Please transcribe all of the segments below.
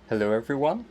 Hello everyone,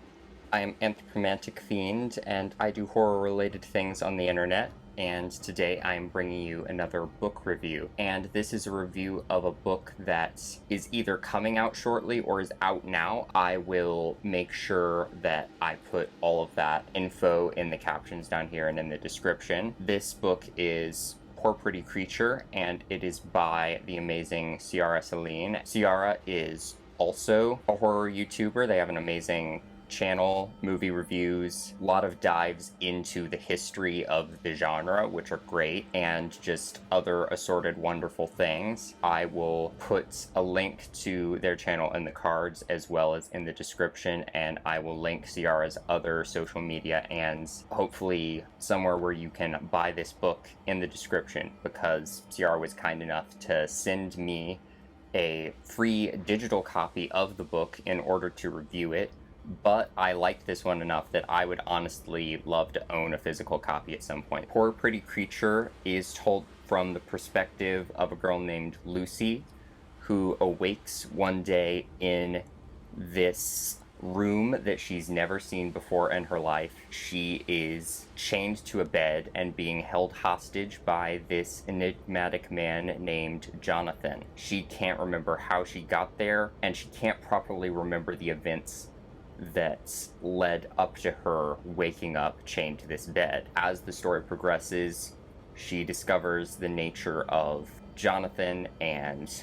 I am Anthropomantic Fiend, and I do horror-related things on the internet, and today I am bringing you another book review. And this is a review of a book that is either coming out shortly or is out now. I will make sure that I put all of that info in the captions down here and in the description. This book is Poor Pretty Creature, and it is by the amazing Ciara Selene. Ciara is also a horror YouTuber. They have an amazing channel, movie reviews, a lot of dives into the history of the genre, which are great, and just other assorted wonderful things. I will put a link to their channel in the cards as well as in the description, and I will link Ciara's other social media and hopefully somewhere where you can buy this book in the description, because Ciara was kind enough to send me a free digital copy of the book in order to review it, but I liked this one enough that I would honestly love to own a physical copy at some point. Poor Pretty Creature is told from the perspective of a girl named Lucy, who awakes one day in this room that she's never seen before in her life. She is chained to a bed and being held hostage by this enigmatic man named Jonathan. She can't remember how she got there, and she can't properly remember the events that led up to her waking up chained to this bed. As the story progresses, she discovers the nature of Jonathan and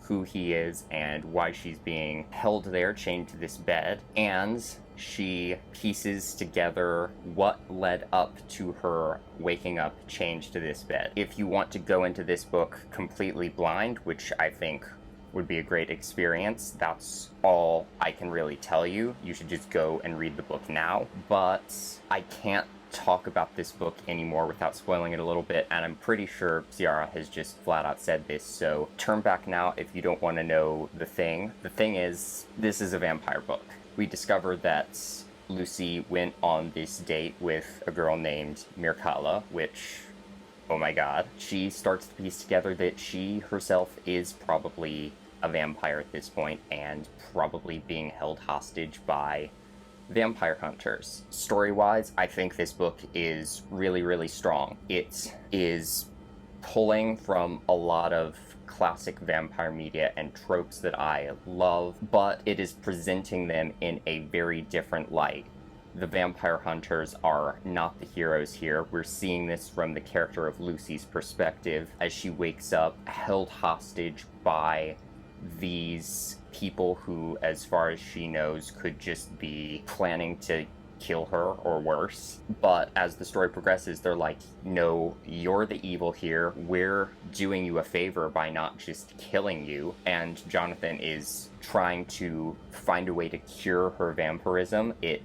who he is and why she's being held there chained to this bed, and she pieces together what led up to her waking up chained to this bed. If you want to go into this book completely blind, which I think would be a great experience, that's all I can really tell you. You should just go and read the book now, but I can't talk about this book anymore without spoiling it a little bit, and I'm pretty sure Ciara has just flat out said this, so turn back now if you don't want to know the thing. The thing is, this is a vampire book. We discover that Lucy went on this date with a girl named Mirkala, which, oh my god. She starts to piece together that she herself is probably a vampire at this point and probably being held hostage by vampire hunters. Story-wise, I think this book is really, really strong. It is pulling from a lot of classic vampire media and tropes that I love, but it is presenting them in a very different light. The vampire hunters are not the heroes here. We're seeing this from the character of Lucy's perspective as she wakes up held hostage by these people who, as far as she knows, could just be planning to kill her or worse. But as the story progresses, they're like, no, you're the evil here. We're doing you a favor by not just killing you. And Jonathan is trying to find a way to cure her vampirism. It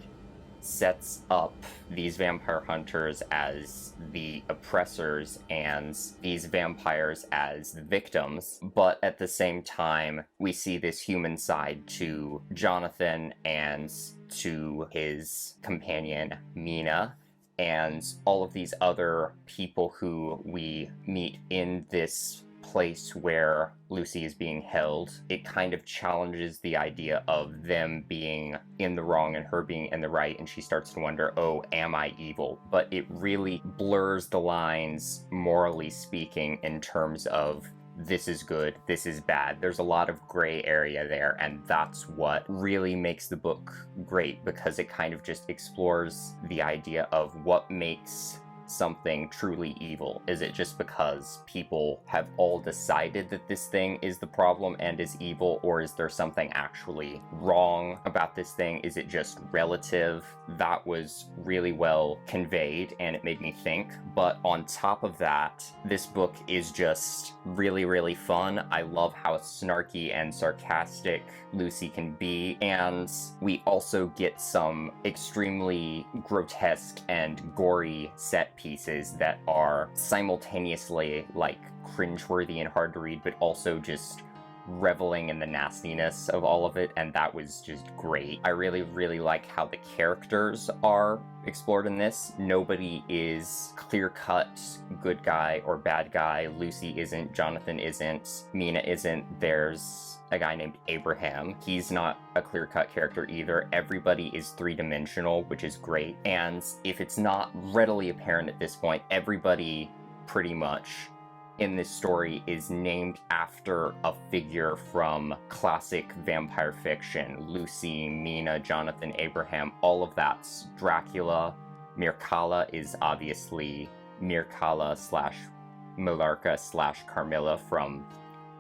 sets up these vampire hunters as the oppressors and these vampires as the victims, but at the same time we see this human side to Jonathan and to his companion Mina and all of these other people who we meet in this place where Lucy is being held. It kind of challenges the idea of them being in the wrong and her being in the right, and she starts to wonder, oh, am I evil? But it really blurs the lines, morally speaking, in terms of this is good, this is bad. There's a lot of gray area there, and that's what really makes the book great, because it kind of just explores the idea of what makes something truly evil. Is it just because people have all decided that this thing is the problem and is evil, or is there something actually wrong about this thing? Is it just relative? That was really well conveyed and it made me think. But on top of that, this book is just really, really fun. I love how snarky and sarcastic Lucy can be, and we also get some extremely grotesque and gory set pieces that are simultaneously like cringeworthy and hard to read, but also just reveling in the nastiness of all of it, and that was just great. I really, really like how the characters are explored in this. Nobody is clear-cut good guy or bad guy. Lucy isn't, Jonathan isn't, Mina isn't. There's a guy named Abraham. He's not a clear-cut character either. Everybody is three-dimensional, which is great. And if it's not readily apparent at this point, everybody pretty much in this story is named after a figure from classic vampire fiction. Lucy, Mina, Jonathan, Abraham, all of that's Dracula. Mircalla is obviously Mircalla / Millarca / Carmilla from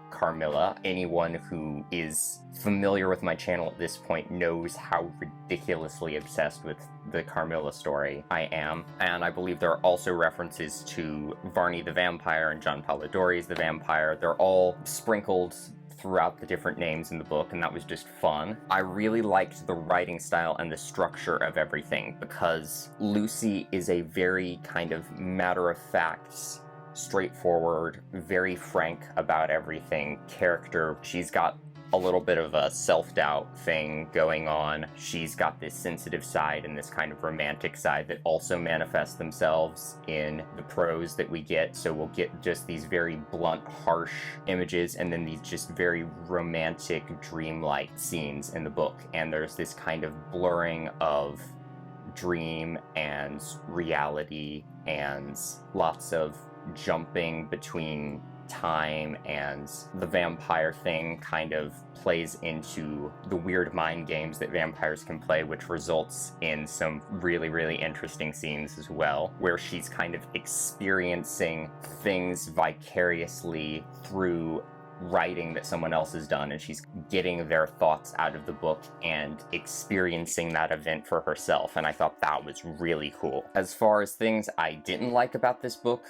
Carmilla. Anyone who is familiar with my channel at this point knows how ridiculously obsessed with the Carmilla story I am, and I believe there are also references to Varney the Vampire and John Polidori's the Vampire. They're all sprinkled throughout the different names in the book, and that was just fun. I really liked the writing style and the structure of everything, because Lucy is a very kind of matter-of-fact, straightforward, very frank about everything character. She's got a little bit of a self-doubt thing going on. She's got this sensitive side and this kind of romantic side that also manifests themselves in the prose that we get. So we'll get just these very blunt, harsh images, and then these just very romantic, dreamlike scenes in the book. And there's this kind of blurring of dream and reality and lots of jumping between time, and the vampire thing kind of plays into the weird mind games that vampires can play, which results in some really, really interesting scenes as well, where she's kind of experiencing things vicariously through writing that someone else has done, and she's getting their thoughts out of the book and experiencing that event for herself, and I thought that was really cool. As far as things I didn't like about this book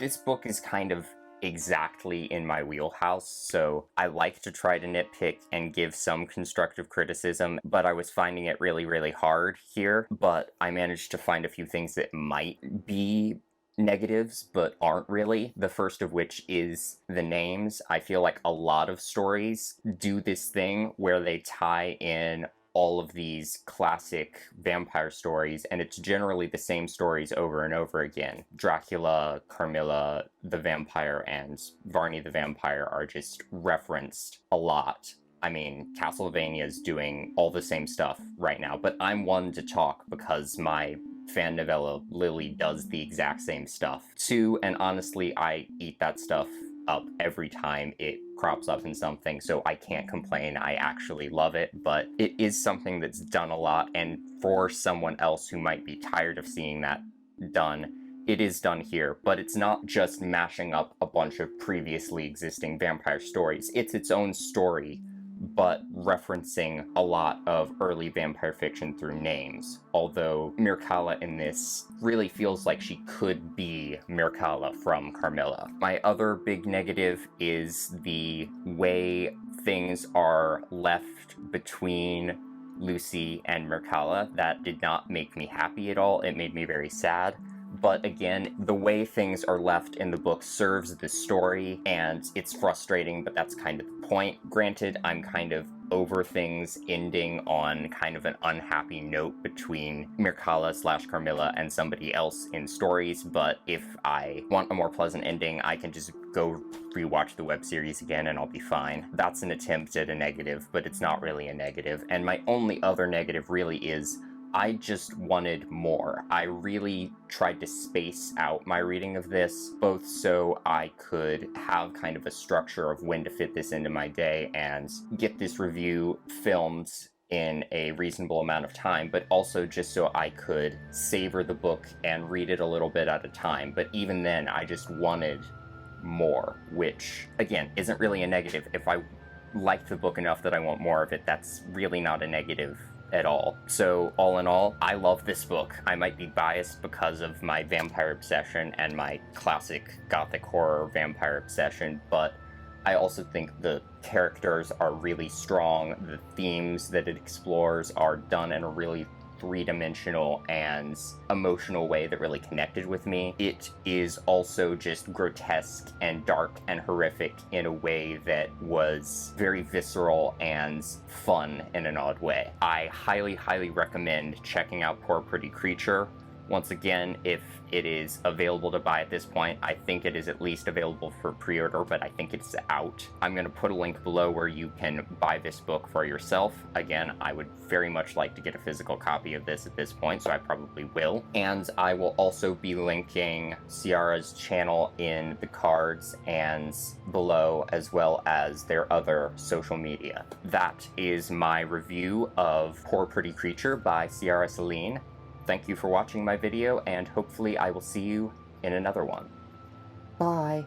is kind of exactly in my wheelhouse, so I like to try to nitpick and give some constructive criticism, but I was finding it really, really hard here. But I managed to find a few things that might be negatives, but aren't really. The first of which is the names. I feel like a lot of stories do this thing where they tie in all of these classic vampire stories, and it's generally the same stories over and over again. Dracula, Carmilla the Vampire, and Varney the Vampire are just referenced a lot. I mean, Castlevania's doing all the same stuff right now, but I'm one to talk because my fan novella Lily does the exact same stuff too, and honestly, I eat that stuff up every time it crops up in something, so I can't complain. I actually love it, but it is something that's done a lot, and for someone else who might be tired of seeing that done, it is done here. But it's not just mashing up a bunch of previously existing vampire stories. It's its own story, but referencing a lot of early vampire fiction through names. Although Mircalla in this really feels like she could be Mircalla from Carmilla. My other big negative is the way things are left between Lucy and Mircalla. That did not make me happy at all. It made me very sad. But again, the way things are left in the book serves the story, and it's frustrating, but that's kind of the point. Granted, I'm kind of over things ending on kind of an unhappy note between Mircalla / Carmilla and somebody else in stories, but if I want a more pleasant ending, I can just go rewatch the web series again and I'll be fine. That's an attempt at a negative, but it's not really a negative. And my only other negative really is I just wanted more. I really tried to space out my reading of this, both so I could have kind of a structure of when to fit this into my day and get this review filmed in a reasonable amount of time, but also just so I could savor the book and read it a little bit at a time. But even then, I just wanted more, which, again, isn't really a negative. If I liked the book enough that I want more of it, that's really not a negative at all. So all in all, I love this book. I might be biased because of my vampire obsession and my classic gothic horror vampire obsession, but I also think the characters are really strong. The themes that it explores are done in a really three-dimensional and emotional way that really connected with me. It is also just grotesque and dark and horrific in a way that was very visceral and fun in an odd way. I highly, highly recommend checking out Poor Pretty Creature. Once again, if it is available to buy at this point, I think it is at least available for pre-order, but I think it's out. I'm going to put a link below where you can buy this book for yourself. Again, I would very much like to get a physical copy of this at this point, so I probably will. And I will also be linking Ciara's channel in the cards and below, as well as their other social media. That is my review of Poor Pretty Creature by Ciara Selene. Thank you for watching my video, and hopefully I will see you in another one. Bye!